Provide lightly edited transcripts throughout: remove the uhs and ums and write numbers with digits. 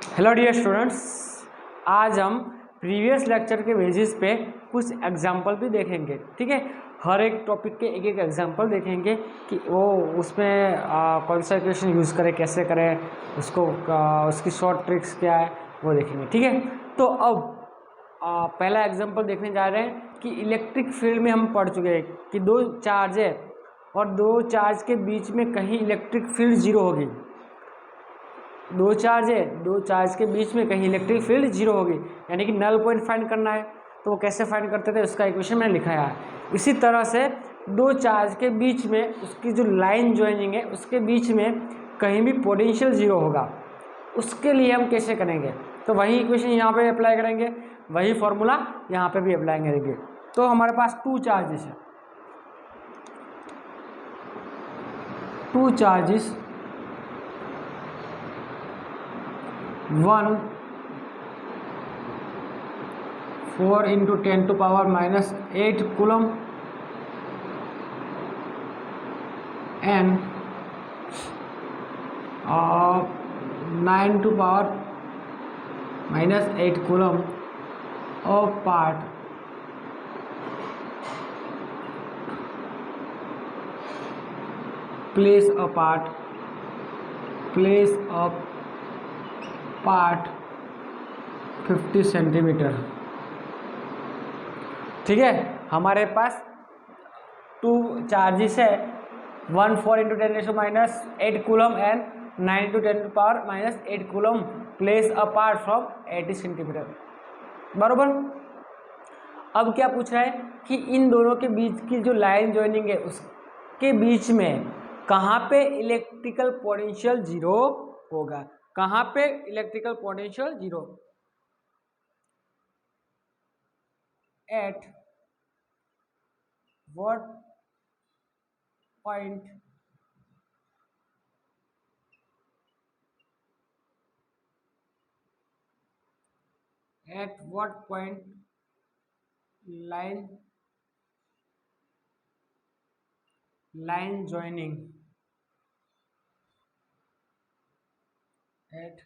Hello dear students, आज हम previous lecture के बेसिस पे कुछ एग्जाम्पल भी देखेंगे। ठीक है, हर एक टॉपिक के एक एक एग्जाम्पल देखेंगे कि वो उसमें कौन सा इक्वेशन यूज़ करें, कैसे करें, उसको उसकी शॉर्ट ट्रिक्स क्या है वो देखेंगे। ठीक है, तो अब पहला एग्जाम्पल देखने जा रहे हैं कि इलेक्ट्रिक फील्ड में हम पढ़ चुके हैं कि दो चार्ज है और दो चार्ज के बीच में कहीं इलेक्ट्रिक फील्ड जीरो होगी। दो चार्ज है, दो चार्ज के बीच में कहीं इलेक्ट्रिक फील्ड जीरो होगी, यानी कि नल पॉइंट फाइंड करना है। तो वो कैसे फाइंड करते थे उसका इक्वेशन मैंने लिखा है। इसी तरह से दो चार्ज के बीच में उसकी जो लाइन ज्वाइनिंग है उसके बीच में कहीं भी पोटेंशियल जीरो होगा, उसके लिए हम कैसे करेंगे। तो वही इक्वेशन यहाँ पे अप्लाई करेंगे, वही फॉर्मूला यहाँ पे भी अप्लाई करेंगे। तो हमारे पास टू चार्जेस है, two charges 1 4 into 10 to power minus 8 coulomb and 9 to power minus 8 coulomb of part place apart 50 centimetre. ठीक है, हमारे पास टू चार्जेस है, 1 4 into 10 minus 8 coulomb and 9 into 10 power minus 8 coulomb place apart from 80 centimetre. बरोबर। अब क्या पूछ रहा है कि इन दोनों के बीच की जो लाइन ज्वाइनिंग है उसके बीच में कहाँ पे इलेक्ट्रिकल पोटेंशियल जीरो होगा। कहाँ पे electrical potential zero? At what point line joining at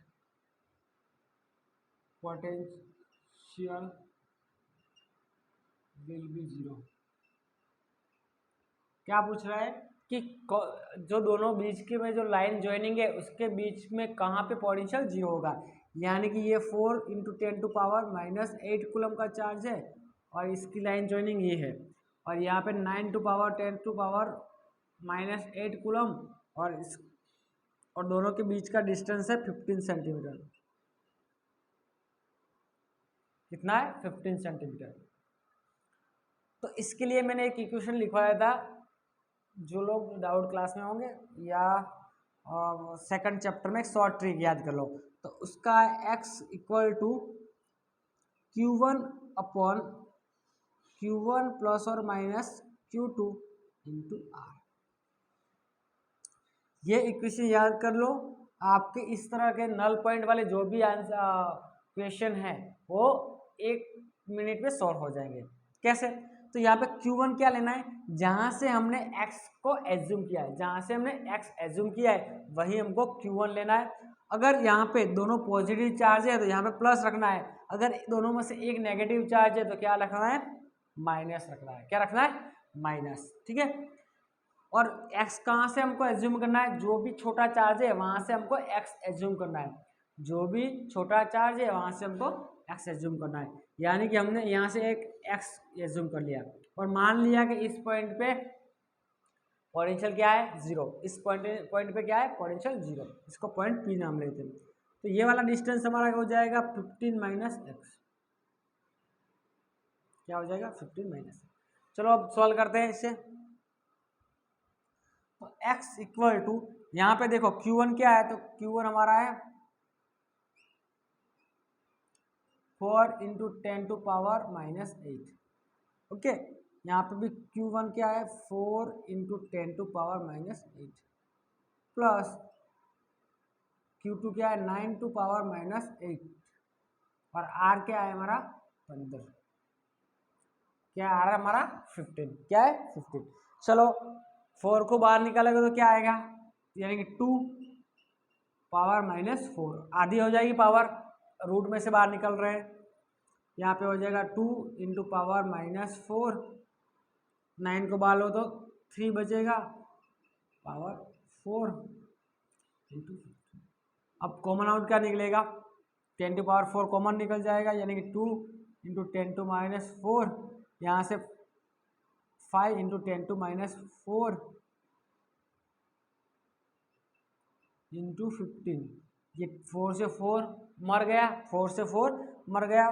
potential will be zero। क्या पूछ रहा है कि जो दोनों बीच के में जो लाइन ज्वाइनिंग है उसके बीच में कहाँ पे पोटेंशियल जीरो होगा, यानी कि ये 4 into 10 to power minus 8 coulomb का चार्ज है और इसकी लाइन ज्वाइनिंग ये है, और यहाँ पे 9 to power 10 to power minus 8 coulomb और दोनों के बीच का डिस्टेंस है 15 सेंटीमीटर। कितना है? 15 सेंटीमीटर। तो इसके लिए मैंने एक इक्वेशन लिखवाया था, जो लोग डाउट क्लास में होंगे या सेकंड चैप्टर में एक शॉर्ट ट्रिक याद कर लो, तो उसका x equal to Q1 upon Q1 plus और माइनस Q2 इंटू R। ये इक्वेशन याद कर लो। आपके इस तरह के नल पॉइंट वाले जो भी आंसर क्वेश्चन है वो 1 मिनट में सॉल्व हो जाएंगे। कैसे? तो यहाँ पे Q1 क्या लेना है, जहां से हमने x को एज्यूम किया है, जहां से हमने x एज्यूम किया है वही हमको Q1 लेना है। अगर यहाँ पे दोनों पॉजिटिव चार्ज है तो यहाँ पे प्लस रखना है, अगर दोनों में से एक नेगेटिव चार्ज है तो क्या रखना है? माइनस रखना है। क्या रखना है? माइनस। ठीक है, और x कहाँ से हमको एज्यूम करना है? जो भी छोटा चार्ज है वहां से हमको x एज्यूम करना है, जो भी छोटा चार्ज है वहां से हमको x एज्यूम करना है। यानी कि हमने यहाँ से एक x एज्यूम कर लिया और मान लिया कि इस पॉइंट पे पोटेंशियल क्या है? जीरो। इस पॉइंट पे क्या है? Potential zero. इसको पॉइंट P नाम लेते हैं। तो ये वाला डिस्टेंस हमारा हो जाएगा 15 माइनस एक्स। क्या हो जाएगा? 15 माइनस। चलो अब सॉल्व करते हैं इससे। तो x इक्वल टू, यहाँ पे देखो Q1 क्या है, तो Q1 हमारा है 4 into 10 to power minus 8। Okay, यहाँ पे भी Q1 क्या है? 4 into 10 to power minus 8 plus Q2 क्या है? 9 टू पावर माइनस 8 और R क्या है हमारा? 15। क्या आ रहा है हमारा? 15। क्या है? 15। चलो 4 को बाहर निकालेगा तो क्या आएगा? यानी कि 2 पावर -4, आधी हो जाएगी पावर, रूट में से बाहर निकल रहे हैं, यहाँ पे हो जाएगा 2 इंटू पावर -4, 9 को बाहर लो तो 3 बचेगा, पावर 4 इंटू, अब कॉमन आउट क्या निकलेगा, 10 टू पावर 4 कॉमन निकल जाएगा, यानी कि 2 इंटू 10 टू -4, यहाँ से 5 इंटू 10 टू -4 इंटू 15, ये 4 से 4 मर गया, 4 से 4 मर गया,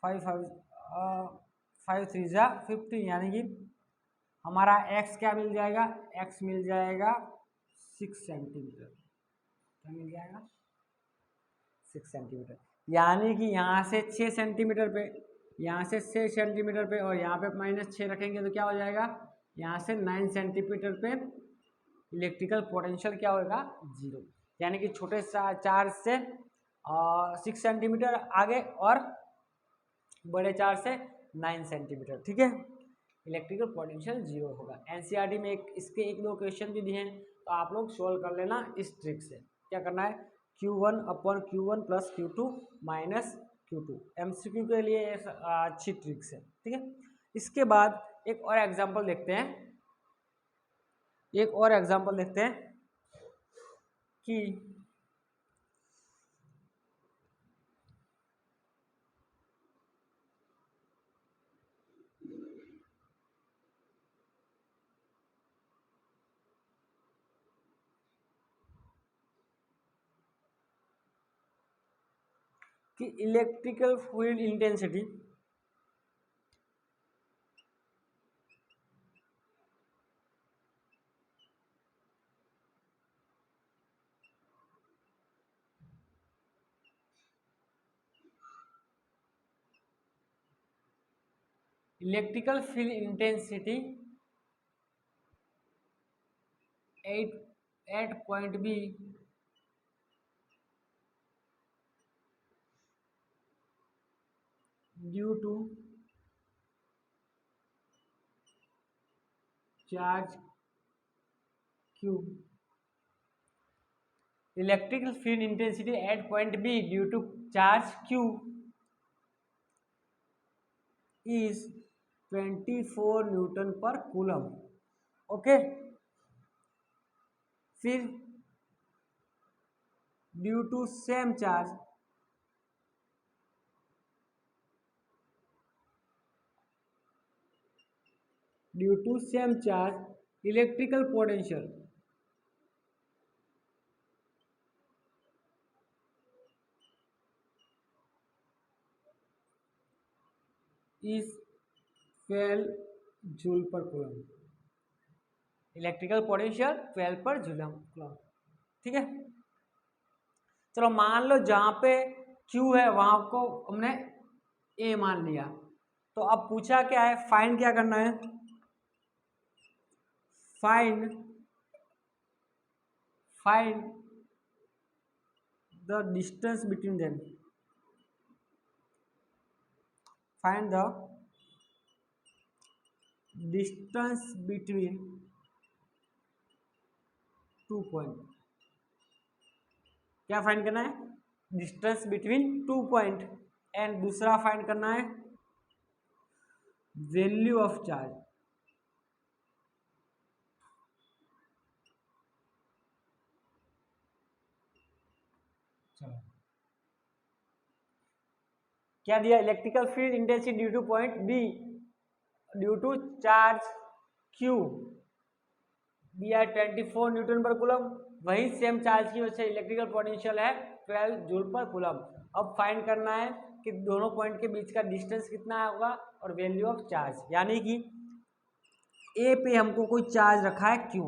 5 3 जा 15, यानी कि हमारा x क्या मिल जाएगा, x मिल जाएगा 6 सेंटीमीटर, क्या मिल जाएगा 6 सेंटीमीटर, यानी कि यहाँ से 6 सेंटीमीटर पे, यहाँ से 6 सेंटीमीटर पे और यहाँ पे -6 रखेंगे तो क्या हो जाएगा, यहाँ से 9 सेंटीमीटर पे इलेक्ट्रिकल पोटेंशियल क्या होगा, 0, यानी कि छोटे चार्ज से 6 सेंटीमीटर आगे और बड़े चार्ज से 9 सेंटीमीटर, ठीक है, इलेक्ट्रिकल पोटेंशियल 0 होगा। एनसीईआरटी में इसके 1-2 क्वेश्चन भी दिए हैं, तो आप लोग सोल्व कर लेना इस ट्रिक से। क्या करना है, Q1/Q1 plus Q2 minus Q2, MCQ के लिए अच्छी ट्रिक्स है, ठीक है। इसके बाद एक और एग्जाम्पल देखते हैं, कि electrical field intensity at point B due to charge Q, electrical field intensity at point B due to charge Q is 24 newton per coulomb, okay. फिर due to same charge electrical potential is 12 joule per coulomb, electrical potential 12 per coulomb, ठीक है। चलो मान लो जहां पे Q है वहां को हमने A मान लिया, तो अब पूछा क्या है, फाइंड क्या करना है, find the distance between them, find the distance between 2 point, क्या फाइंड करना है, डिस्टेंस बिटवीन 2 पॉइंट, एंड दूसरा फाइंड करना है वैल्यू ऑफ चार्ज, चलो क्या दिया, electrical field intensity due to point B due to charge Q दिया 24 न्यूटन पर कूलम, वही सेम चार्ज की वजह से इलेक्ट्रिकल पोटेंशियल है 12 जूल पर कूलम। अब फाइंड करना है कि दोनों पॉइंट के बीच का डिस्टेंस कितना होगा और वैल्यू ऑफ चार्ज, यानी कि ए पे हमको कोई चार्ज रखा है Q,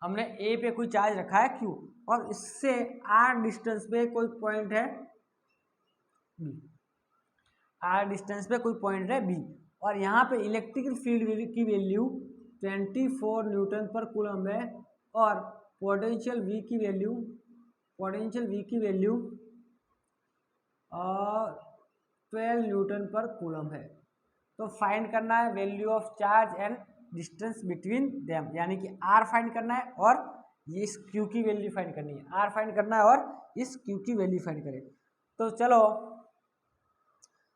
हमने ए पे कोई चार्ज रखा है Q, और इससे R डिस्टेंस पे कोई पॉइंट है B, R डिस्टेंस पे कोई पॉइंट है B, और यहाँ पे इलेक्ट्रिकल फील्ड की वैल्यू 24 न्यूटन पर कूलम है, और पोटेंशियल V की वैल्यू 12 न्यूटन पर कूलम है। तो फाइंड करना है value of charge and distance between them, यानी कि R फाइंड करना है और ये इस क्यू की वैल्यू फाइंड करनी है, आर फाइंड करना है और इस क्यू की वैल्यू फाइंड करें। तो चलो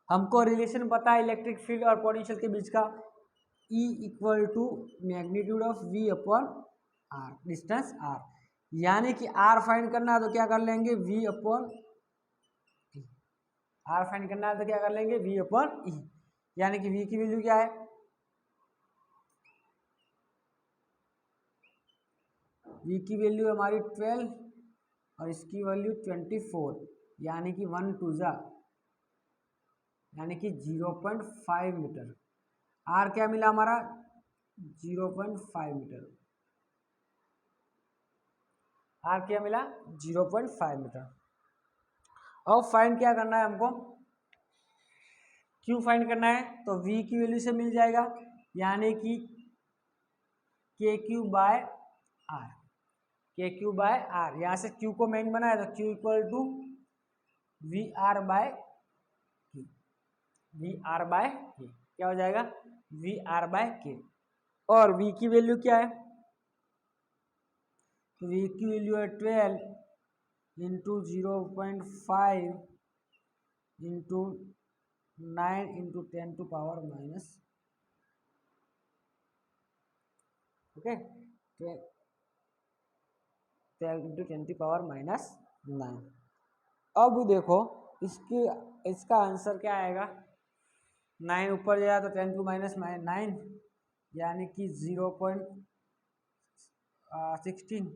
हमको रिलेशन पता है इलेक्ट्रिक फील्ड और पोटेंशियल के बीच का, E equal to magnitude of V upon R, distance R, यानी कि आर फाइंड करना है तो क्या कर लेंगे V upon E, R find करना है तो क्या कर लेंगे V अपॉन E, यानी कि V की वैल्यू क्या है, V की वैल्यू हमारी 12 और इसकी वैल्यू 24, यानी कि 1 2 जा, यानी कि 0.5 मीटर। आर क्या मिला हमारा 0.5 मीटर, आर क्या मिला 0.5 मीटर। अब फाइंड क्या करना है हमको, क्यू फाइंड करना है, तो V की वैल्यू से मिल जाएगा, यानी कि K Q by R, K Q by R, यहाँ से क्यू को मेन बनाया तो Q equal to V R by K, V R by K क्या हो जाएगा वी आर बाय के। और V की वैल्यू क्या है, तो V की वैल्यू है 12 into 0.5 into 9 into 10 to power minus, okay 12 into 10 to power minus 9। अब देखो इसकी इसका आंसर क्या आएगा, 9 ऊपर जाएगा तो 10 टू माइनस 9, यानी कि 0.16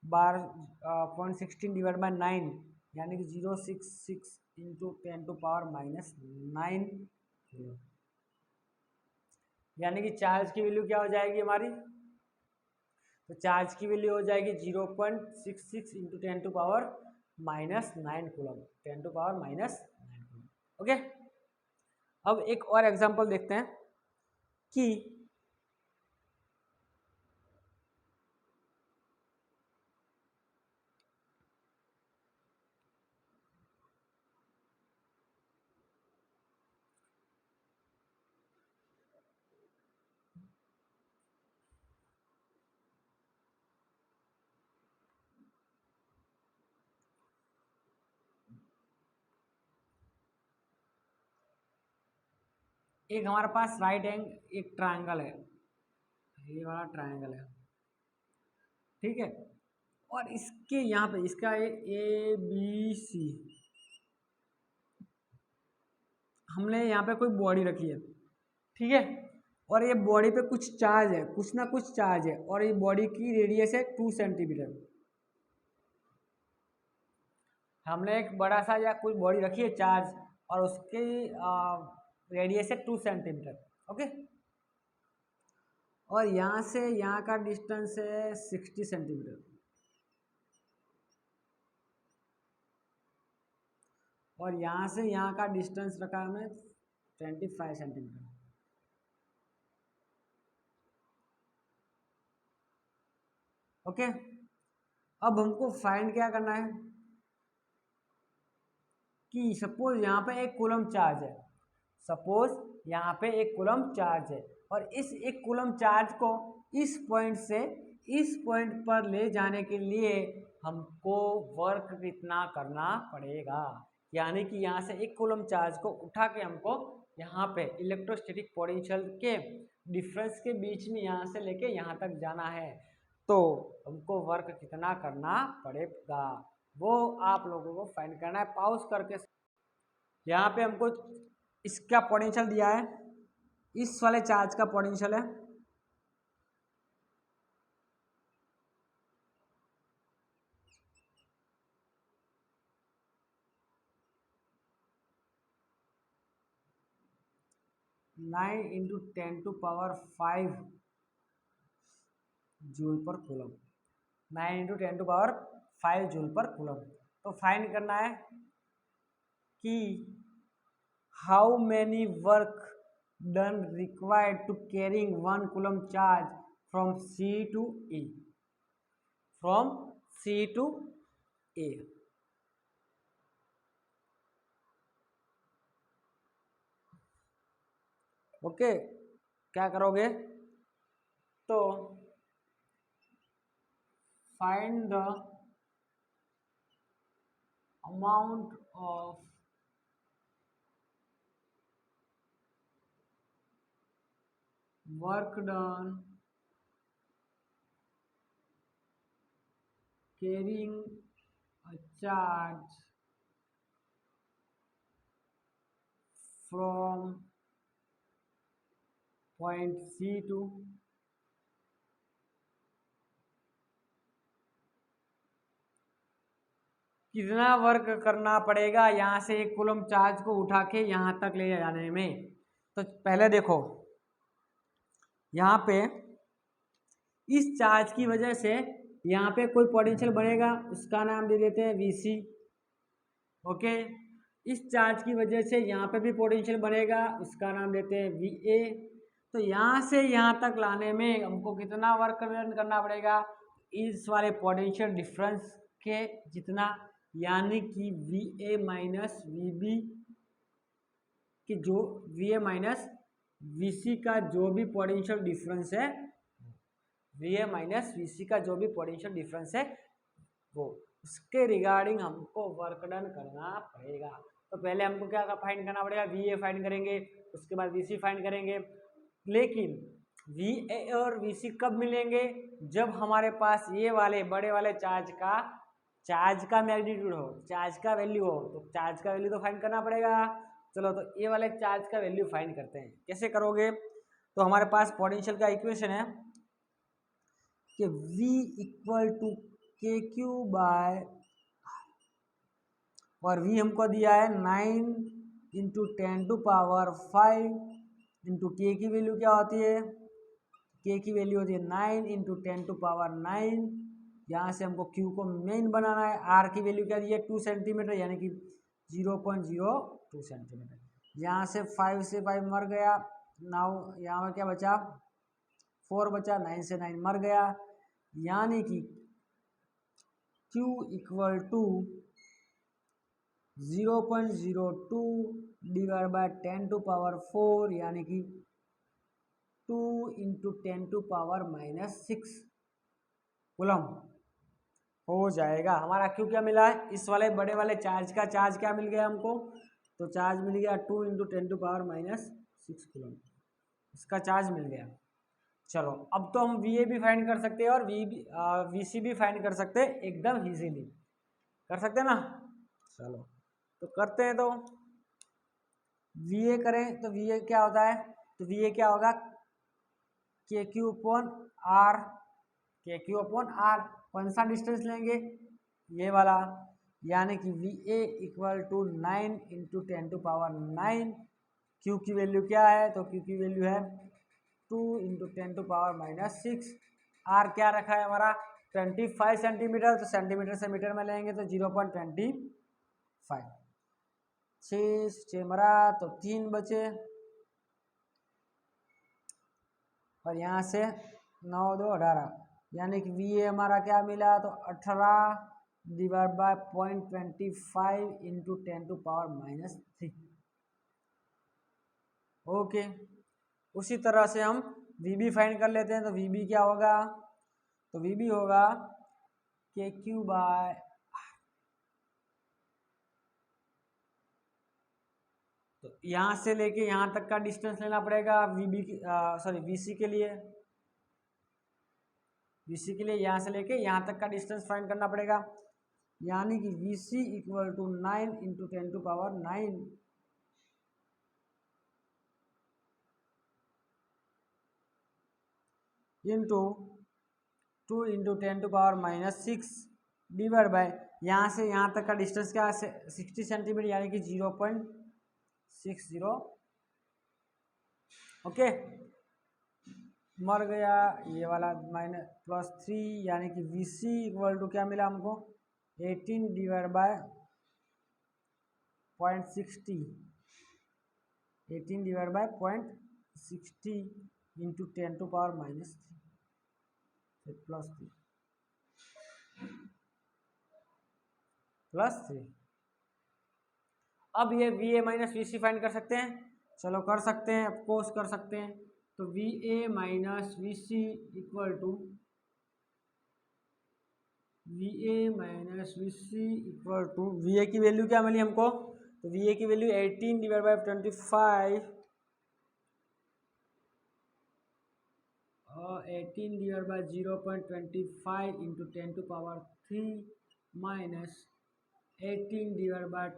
.16 डिवाइड बाई 9, यानी कि 066 इंटू 10 टू पावर माइनस 9, यानी कि चार्ज की वैल्यू क्या हो जाएगी हमारी, तो चार्ज की वैल्यू हो जाएगी 0.66 into 10 to power minus 9 coulomb, 10 to power minus 9 coulomb, okay. अब एक और एग्जांपल देखते हैं कि एक हमारे पास राइट एंग एक ट्रायंगल है, ये वाला ट्रायंगल है, ठीक है, और इसके यहाँ पे इसका ए बी सी, हमने यहाँ पे कोई बॉडी रखी है, ठीक है, और ये बॉडी पे कुछ चार्ज है, कुछ ना कुछ चार्ज है, और ये बॉडी की रेडियस है 2 सेंटीमीटर। हमने एक बड़ा सा या कोई बॉडी रखी है चार्ज, और उसकी रेडियस है 2 सेंटीमीटर, ओके, और यहाँ से यहाँ का डिस्टेंस है 60 सेंटीमीटर, और यहाँ से यहाँ का डिस्टेंस रखा हमने 25 सेंटीमीटर, ओके। अब हमको फाइंड क्या करना है कि सपोज यहाँ पे एक कूलम चार्ज है, सपोज यहाँ पे एक कूलम चार्ज है, और इस एक कूलम चार्ज को इस पॉइंट से इस पॉइंट पर ले जाने के लिए हमको वर्क कितना करना पड़ेगा, यानी कि यहाँ से एक कूलम चार्ज को उठा के हमको यहाँ पे इलेक्ट्रोस्टैटिक पोटेंशियल के डिफरेंस के बीच में यहाँ से लेके यहाँ तक जाना है, तो हमको वर्क कितना करना पड़ेगा वो आप लोगों को फाइंड करना है। पॉज करके यहाँ पे हमको इसका पोटेंशियल दिया है, इस वाले चार्ज का पोटेंशियल है, nine into 10 to power 5 joule per coulomb, 9 into 10 to power 5 joule per coulomb. तो फाइंड करना है कि how many work done required to carrying 1 coulomb charge from C to A, from C to A, okay. क्या करोगे, तो find the amount of work done carrying a charge from point C to कितना work करना पड़ेगा यहाँ से एक coulomb charge को उठा के यहाँ तक ले जाने में। तो पहले देखो यहाँ पे इस चार्ज की वजह से यहाँ पे कोई पोटेंशियल बनेगा, उसका नाम दे देते हैं Vc। ओके, इस चार्ज की वजह से यहाँ पे भी पोटेंशियल बनेगा, उसका नाम देते हैं Va। तो यहाँ से यहाँ तक लाने में हमको कितना वर्क करना पड़ेगा, इस वाले पोटेंशियल डिफरेंस के जितना, यानी कि Va माइनस Vb कि जो Va माइनस Vc का जो भी पोटेंशियल डिफरेंस है, Va माइनस Vc का जो भी पोटेंशियल डिफरेंस है वो, उसके रिगार्डिंग हमको वर्क डन करना पड़ेगा। तो पहले हमको क्या फाइंड करना पड़ेगा, Va फाइंड करेंगे, उसके बाद Vc फाइंड करेंगे। लेकिन Va और Vc कब मिलेंगे, जब हमारे पास ये वाले बड़े वाले चार्ज का मैग्नीट्यूड हो, चार्ज का वैल्यू हो। तो चार्ज का वैल्यू तो फाइंड करना पड़ेगा। चलो तो ये वाले चार्ज का वैल्यू फाइंड करते हैं। कैसे करोगे, तो हमारे पास पोटेंशियल का इक्वेशन है कि V इक्वल टू के क्यू बाय, और V हमको दिया है 9 इंटू 10⁵ इंटू के की वैल्यू क्या होती है, के की वैल्यू होती है 9 इंटू 10⁹। यहाँ से हमको Q को मेन बनाना है। R की वैल्यू क्या दी है 2 सेंटीमीटर, यानी कि 0.02 सेंटीमीटर। यहाँ से 5 से 5 मर गया, नाउ यहाँ में क्या बचा 4 बचा, 9 से 9 मर गया, यानी कि Q equal to 0.02 divide by 10⁴, यानी कि 2 इंटू 10⁻⁻6 कूलम हो जाएगा। हमारा Q क्या मिला है, इस वाले बड़े वाले चार्ज का चार्ज क्या मिल गया हमको, तो चार्ज मिल गया 2 इंटू 10⁻⁻6 कूलम, इसका चार्ज मिल गया। चलो अब तो हम Va भी फाइंड कर सकते हैं और Vc भी फाइंड कर सकते हैं, एकदम इजीली कर सकते हैं ना। चलो तो करते हैं। तो Va करें तो Va क्या होता है, तो Va क्या होगा KQ/R, KQ/R। कौन सा डिस्टेंस लेंगे, ये वाला, यानी कि Va equal to 9 into 10⁹। Q की वैल्यू क्या है, तो Q की वैल्यू है 2 इंटू 10⁻⁻6। R क्या रखा है हमारा 25 सेंटीमीटर, तो सेंटीमीटर से मीटर में लेंगे तो 0.25। 6 मरा तो 3 बचे, और यहाँ से 9 2 18, यानी कि Va हमारा क्या मिला, तो 18 डिवाइड बाय 0.25 इंटू 10⁻⁻3। ओके, उसी तरह से हम Vb फाइंड कर लेते हैं। तो Vb क्या होगा, तो Vb होगा KQ बाय, तो यहाँ से लेके यहाँ तक का डिस्टेंस लेना पड़ेगा Vc के लिए। Vc के लिए यहाँ से लेके यहाँ तक का डिस्टेंस फाइंड करना पड़ेगा, यानी कि Vc equal to 9 into 10⁹ into 2 into 10⁻⁻6 divide by, यहाँ से यहाँ तक का डिस्टेंस क्या है 60 सेंटीमीटर, यानी कि 0.60। ओके, मर गया ये वाला -+3, यानी कि Vc इक्वल टू क्या मिला हमको 18 divide by 0.60, 18 divide by 0.60 into 10⁻⁻3 +3। अब ये Va माइनस Vc फाइंड कर सकते हैं, चलो कर सकते हैं, ऑफकोर्स कर सकते हैं। तो Va minus Vc equal to V A minus V C equal to V A की वैल्यू क्या मिली हमको, तो वी ए की वैल्यू 18 डिवाइड बाई 25 और 18 divide by 0.25 into 10 to power 3 minus 18 divide by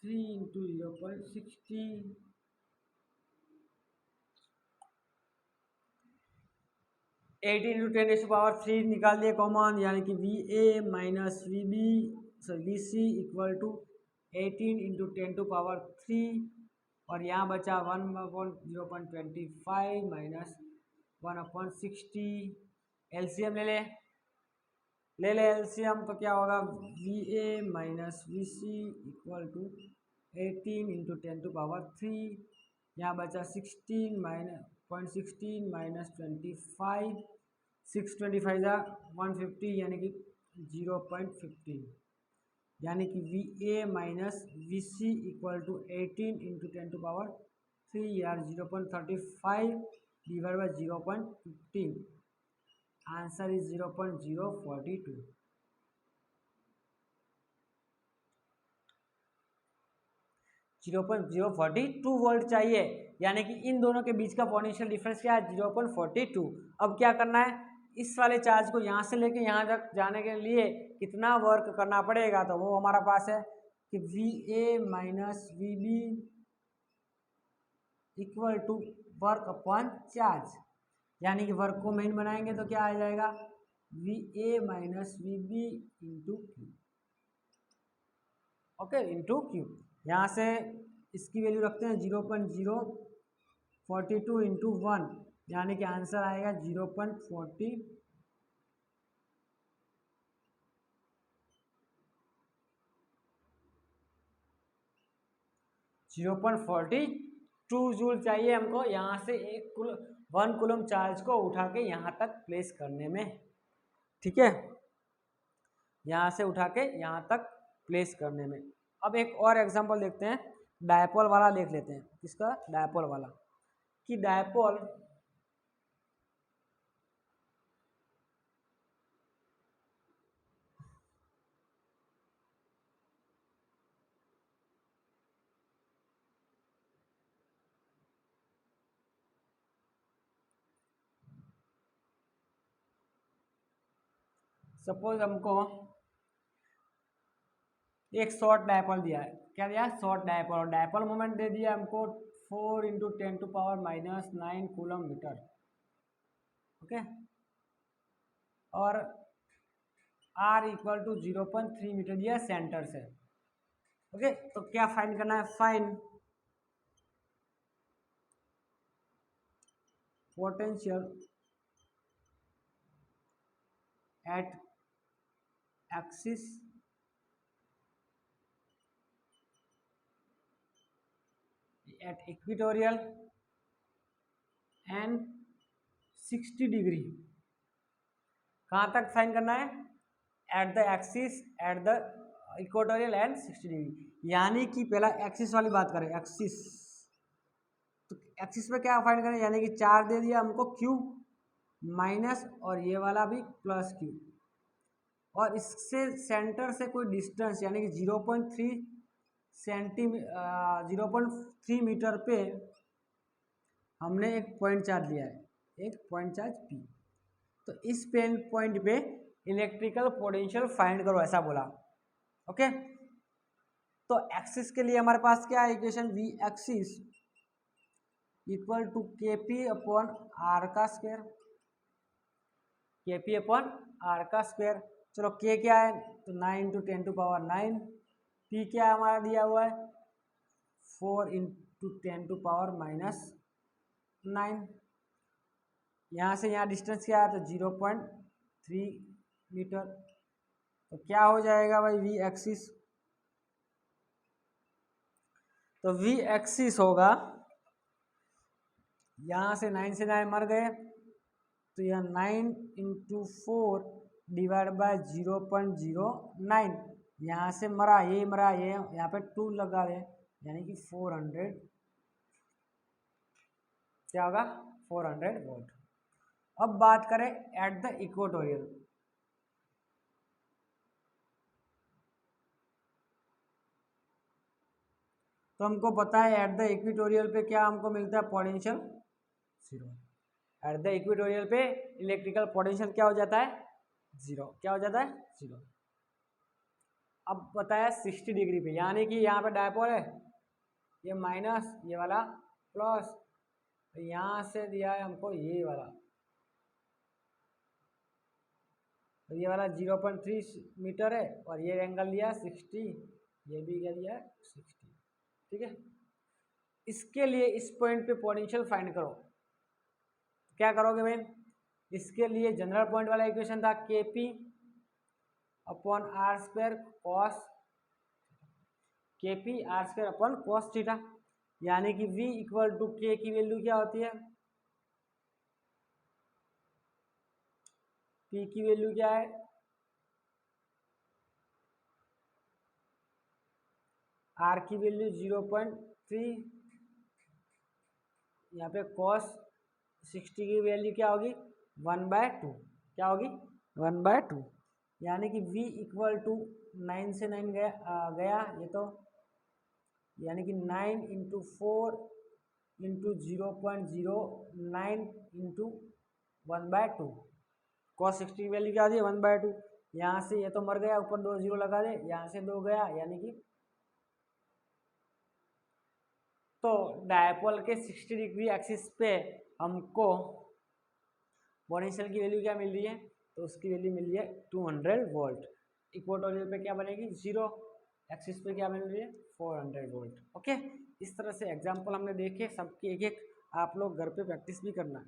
3 into 0.60 18 into 10⁻³ निकाल दिए कॉमन, यानी कि V A minus V B V C equal to 18 into 10⁻³ और यहाँ बचा 1/0.25 माइनस 1/60। एलसीएम ले ले एलसीएम, तो क्या होगा V A minus V C equal to 18 into 10⁻³, यहाँ बचा 16 माइनस 0.16 माइनस 25, 625 जा 150 यानी कि 0.15, यानी कि V A minus V C equal to 18 into 10⁻³ यार 0.35 divide by 0.15, answer is 0.042। 0.042 volt चाहिए, यानी कि इन दोनों के बीच का पोटेंशियल डिफरेंस क्या है 0.42। अब क्या करना है, इस वाले चार्ज को यहाँ से लेके यहाँ तक जाने के लिए कितना वर्क करना पड़ेगा, तो वो हमारा पास है कि V A minus V B equal to work upon charge, यानी कि वर्क को मेन बनाएंगे तो क्या आ जाएगा V A minus V B into Q, okay into Q. यहाँ से इसकी वैल्यू रखते हैं 0.042 इंटू 1, यानी कि आंसर आएगा 0.42 जूल चाहिए हमको यहाँ से 1 कूलम चार्ज को उठा के यहाँ तक प्लेस करने में, ठीक है, यहाँ से उठा के यहाँ तक प्लेस करने में। अब एक और एग्जांपल देखते हैं, डायपोल वाला देख लेते हैं। किसका, डायपोल वाला, कि डायपोल सपोज हमको एक शॉर्ट डायपोल दिया है, क्या दिया शॉर्ट डायपोल, और डायपोल मोमेंट दे दिया हमको 4 इंटू 10⁻⁹ कूलम मीटर, ओके, और r इक्वल टू 0.3 मीटर दिया सेंटर से, ओके। तो क्या फाइंड करना है, find potential at axis at equatorial and 60 degree. कहाँ तक फाइन करना है, at the axis at the equatorial and 60 degree, यानी कि पहला एक्सिस वाली बात करें, एक्सिस, तो एक्सिस पे क्या फाइंड करें, यानी कि 4 दे दिया हमको क्यू माइनस और ये वाला भी प्लस क्यू, और इससे सेंटर से कोई डिस्टेंस यानी कि 0.3 मीटर पे हमने एक पॉइंट चार्ज लिया है, एक पॉइंट चार्ज पी। तो इस पेन पॉइंट पे इलेक्ट्रिकल पोटेंशियल फाइंड करो, ऐसा बोला, ओके। तो एक्सिस के लिए हमारे पास क्या है equation, V is equal to K P upon R का square, K P upon R का स्क्वायर। चलो के क्या है, तो 9 इंटू 10⁻⁹, पी क्या हमारा दिया हुआ है 4 इंटू 10⁻⁻⁹। यहाँ से यहाँ डिस्टेंस क्या है, तो 0.3 मीटर। तो क्या हो जाएगा भाई वी एक्सिस, तो वी एक्सिस होगा, यहाँ से 9 से 9 मर गए, तो यह 9 इंटू 4 डिवाइड बाय 0.09, यहाँ से मरा ये मरा ये, यहाँ पे 2 लगा दें, यानी कि 400, क्या होगा 400 वोल्ट। अब बात करें एट द इक्वेटोरियल, तो हमको पता है एट द इक्वेटोरियल पे क्या हमको मिलता है, potential zero. At the equatorial पे इलेक्ट्रिकल पोटेंशियल क्या हो जाता है, जीरो। क्या हो जाता है, जीरो। अब बताया 60 डिग्री पे, यानी कि यहाँ पे डायपोल है, ये माइनस, ये वाला प्लस, तो यहाँ से दिया है हमको ये वाला, तो ये वाला 0.3 मीटर है, और ये एंगल लिया 60, ये भी क्या दिया है 60। ठीक है, इसके लिए इस पॉइंट पे पोटेंशियल फाइंड करो। क्या करोगे भाई, इसके लिए जनरल पॉइंट वाला इक्वेशन था Kp upon R square cos, Kp R square upon cos theta, यानी कि V इक्वल टू K की वैल्यू क्या होती है, P की वैल्यू क्या है, R की वैल्यू 0.3, यहाँ पे कॉस 60 की वैल्यू क्या होगी 1/2, क्या होगी 1/2, यानी कि V इक्वल टू 9 से 9 गया ये तो, यानी कि 9 इंटू 4 इंटू 0.09 इंटू 1/2, कॉस 60 की वैल्यू क्या होती है 1/2। यहाँ से ये तो मर गया, ऊपर 2 जीरो लगा दे, यहाँ से 2 गया, यानी कि तो डायपोल के 60 डिग्री एक्सिस पे हमको पोटेंशियल की वैल्यू क्या मिल रही है, तो उसकी वैल्यू मिल रही है 200 वोल्ट। इक्वेटोरियल पे क्या बनेगी, जीरो, एक्सिस पे क्या मिल रही है 400 वोल्ट। ओके, इस तरह से एग्जाम्पल हमने देखे, सबकी एक एक आप लोग घर पे प्रैक्टिस भी करना है।